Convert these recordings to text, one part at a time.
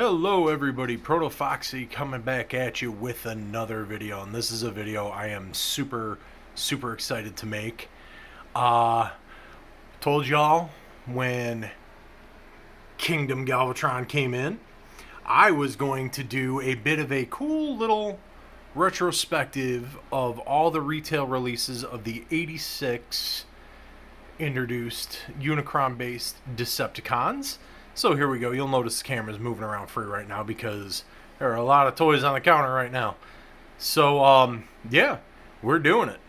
Hello everybody, ProtoFoxy coming back at you with another video, and this is a video I am super excited to make. Told y'all when Kingdom Galvatron came in, I was going to do a bit of a cool little retrospective of all the retail releases of the 86 introduced Unicron based Decepticons. So here we go. You'll notice the camera's moving around free right now because there are a lot of toys on the counter right now. So, yeah, we're doing it.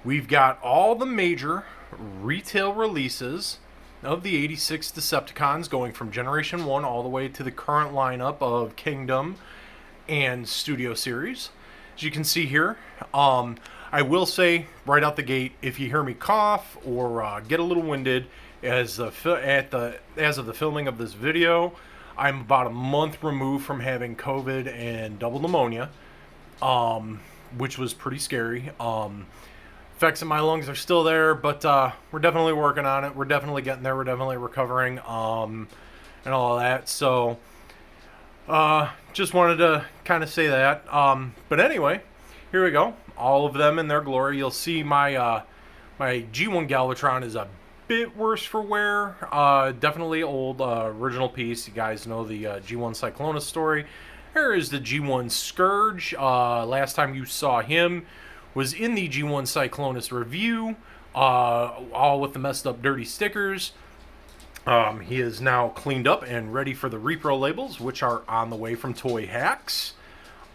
We've got all the major retail releases of the 86 Decepticons going from Generation 1 all the way to the current lineup of Kingdom and Studio Series. As you can see here, I will say right out the gate, if you hear me cough or get a little winded, as of the filming of this video, I'm about a month removed from having COVID and double pneumonia, which was pretty scary. Effects in my lungs are still there, but we're definitely working on it. We're definitely getting there. We're definitely recovering, and all that. So, just wanted to kind of say that. But anyway, here we go. All of them in their glory. You'll see my my G1 Galvatron is a bit worse for wear. Definitely old original piece. You guys know the G1 Cyclonus story. Here is the G1 Scourge. Last time you saw him was in the G1 Cyclonus review, all with the messed up dirty stickers. He is now cleaned up and ready for the repro labels, which are on the way from Toy Hacks.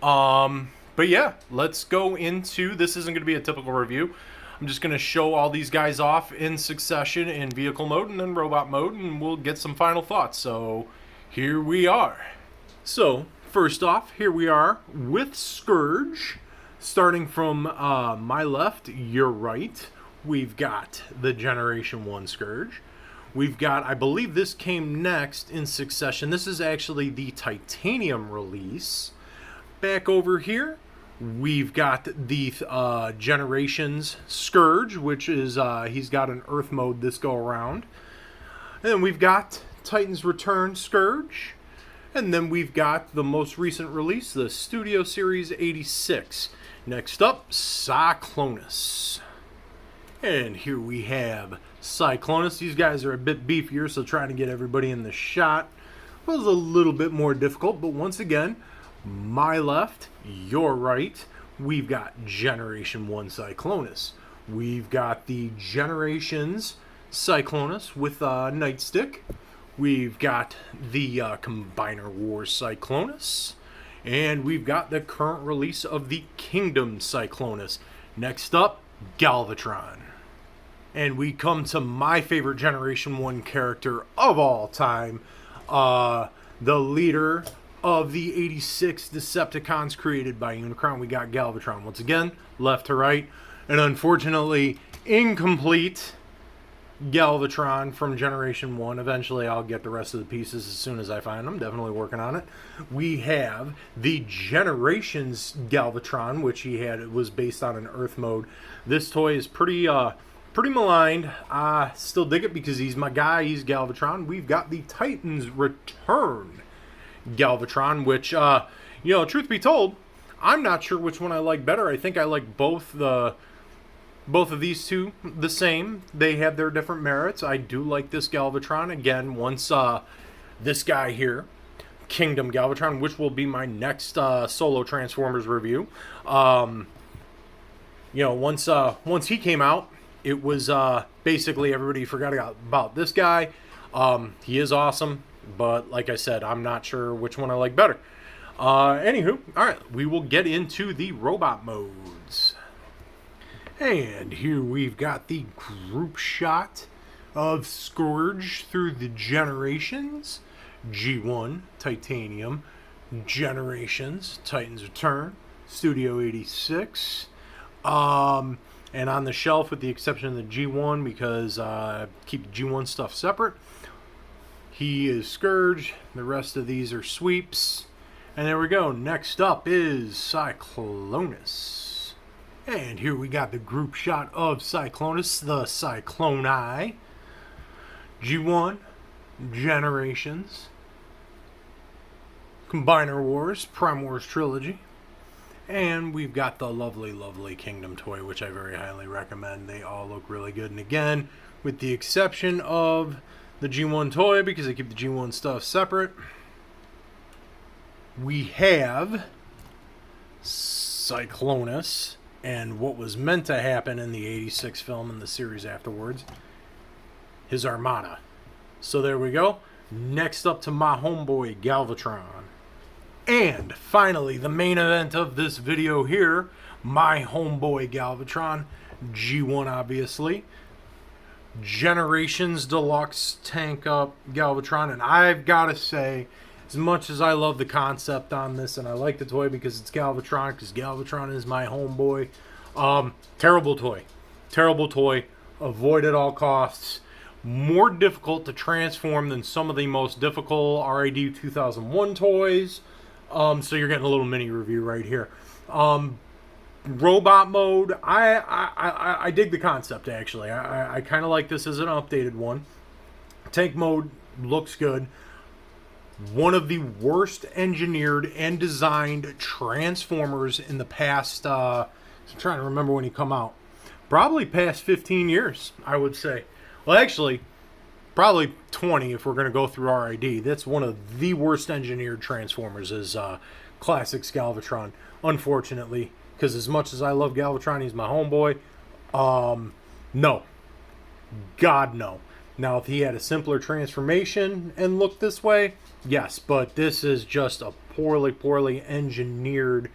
But yeah, let's go into, this isn't going to be a typical review. I'm just going to show all these guys off in succession in vehicle mode and then robot mode, and we'll get some final thoughts. So here we are. So first off, here we are with Scourge. Starting from my left, your right, we've got the Generation 1 Scourge. We've got, I believe this came next in succession. This is actually the Titanium release. Back over here, we've got the Generations Scourge, which is, he's got an Earth mode this go around. And then we've got Titan's Return Scourge. And then we've got the most recent release, the Studio Series 86. Next up, Cyclonus. And here we have Cyclonus. These guys are a bit beefier, so trying to get everybody in the shot was a little bit more difficult. But once again, my left, your right, we've got Generation 1 Cyclonus. We've got the Generations Cyclonus with Nightstick. We've got the Combiner Wars Cyclonus. And we've got the current release of the Kingdom Cyclonus. Next up, Galvatron. And we come to my favorite Generation 1 character of all time, the leader of the 86 Decepticons created by Unicron. We got Galvatron once again, left to right, and unfortunately incomplete Galvatron from Generation 1. Eventually I'll get the rest of the pieces as soon as I find them. Definitely working on it. We have the Generations Galvatron, which he had, it was based on an Earth mode. This toy is pretty maligned. I still dig it because he's my guy. He's Galvatron. We've got the Titan's Return Galvatron, which, you know, truth be told, I'm not sure which one I like better. I think I like both of these two the same. They have their different merits. I do like this Galvatron. Again, once this guy here, Kingdom Galvatron, which will be my next solo Transformers review. You know, once he came out, it was basically everybody forgot about this guy. He is awesome. But like I said, I'm not sure which one I like better. Anywho, alright, we will get into the robot modes. And here we've got the group shot of Scourge through the Generations. G1, Titanium, Generations, Titan's Return, Studio 86. And on the shelf, with the exception of the G1, because keep the G1 stuff separate. He is Scourge. The rest of these are sweeps. And there we go. Next up is Cyclonus. And here we got the group shot of Cyclonus, the Cycloni. G1, Generations, Combiner Wars, Prime Wars Trilogy. And we've got the lovely, lovely Kingdom toy, which I very highly recommend. They all look really good. And again, with the exception of the G1 toy, because I keep the G1 stuff separate, we have Cyclonus and what was meant to happen in the 86 film and the series afterwards, his Armada. So there we go. Next up to my homeboy Galvatron. And finally, the main event of this video here, my homeboy Galvatron, G1 obviously. Generations Deluxe Tank Up Galvatron. And I've got to say, as much as I love the concept on this, and I like the toy because it's Galvatron, because Galvatron is my homeboy, terrible toy. Terrible toy. Avoid at all costs. More difficult to transform than some of the most difficult RID 2001 toys. So you're getting a little mini review right here. Robot mode, I dig the concept actually. I kind of like this as an updated one. Tank mode looks good. One of the worst engineered and designed Transformers in the past, I'm trying to remember when he come out. Probably past 15 years, I would say. Well, actually, probably 20 if we're going to go through RID. That's one of the worst engineered Transformers is Classics Galvatron, unfortunately. Because as much as I love Galvatron, he's my homeboy. No. God, no. Now, if he had a simpler transformation and looked this way, yes. But this is just a poorly engineered,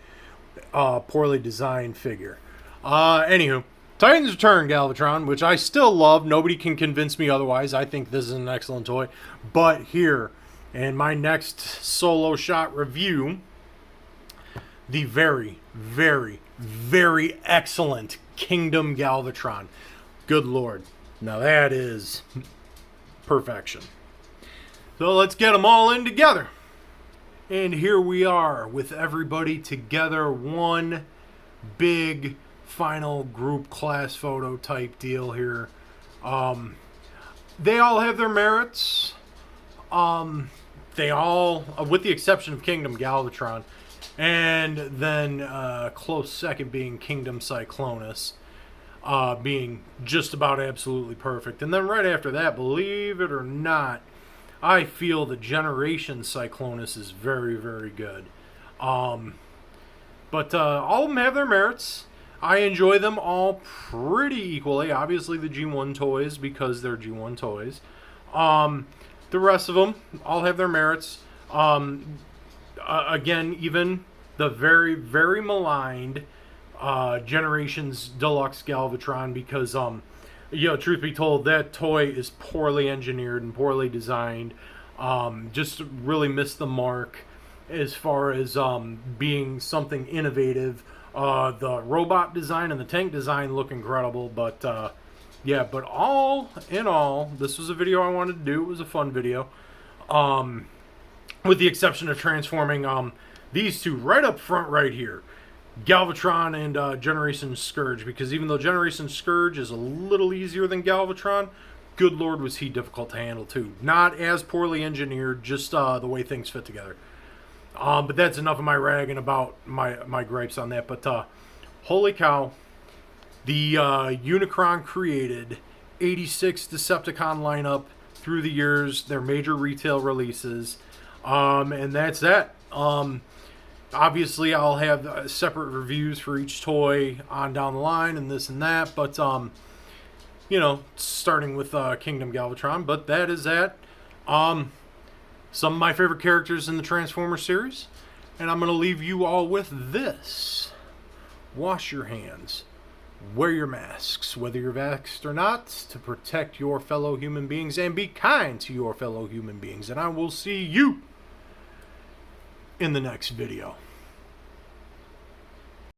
poorly designed figure. Anywho, Titans Return Galvatron, which I still love. Nobody can convince me otherwise. I think this is an excellent toy. But here, in my next solo shot review, the very, very, very excellent Kingdom Galvatron. Good Lord. Now that is perfection. So let's get them all in together. And here we are with everybody together. One big final group class photo type deal here. They all have their merits. They all, with the exception of Kingdom Galvatron, and then close second being Kingdom Cyclonus, being just about absolutely perfect. And then right after that, believe it or not, I feel the Generation Cyclonus is very, very good. But all of them have their merits. I enjoy them all pretty equally. Obviously the G1 toys, because they're G1 toys. The rest of them all have their merits. Again, even the very, very maligned Generations Deluxe Galvatron, because, truth be told, that toy is poorly engineered and poorly designed. Just really missed the mark as far as being something innovative. The robot design and the tank design look incredible, but yeah, but all in all, this was a video I wanted to do. It was a fun video. With the exception of transforming these two right up front right here, Galvatron and Generation Scourge, because even though Generation Scourge is a little easier than Galvatron, good Lord was he difficult to handle too. Not as poorly engineered, just the way things fit together. But that's enough of my ragging about my gripes on that. But holy cow, the Unicron created 86 Decepticon lineup through the years, their major retail releases, and that's that. Obviously, I'll have separate reviews for each toy on down the line and this and that, but starting with Kingdom Galvatron. But that is that. Some of my favorite characters in the Transformers series, and I'm going to leave you all with this. Wash your hands. Wear your masks, whether you're vaxxed or not, to protect your fellow human beings, and be kind to your fellow human beings. And I will see you in the next video.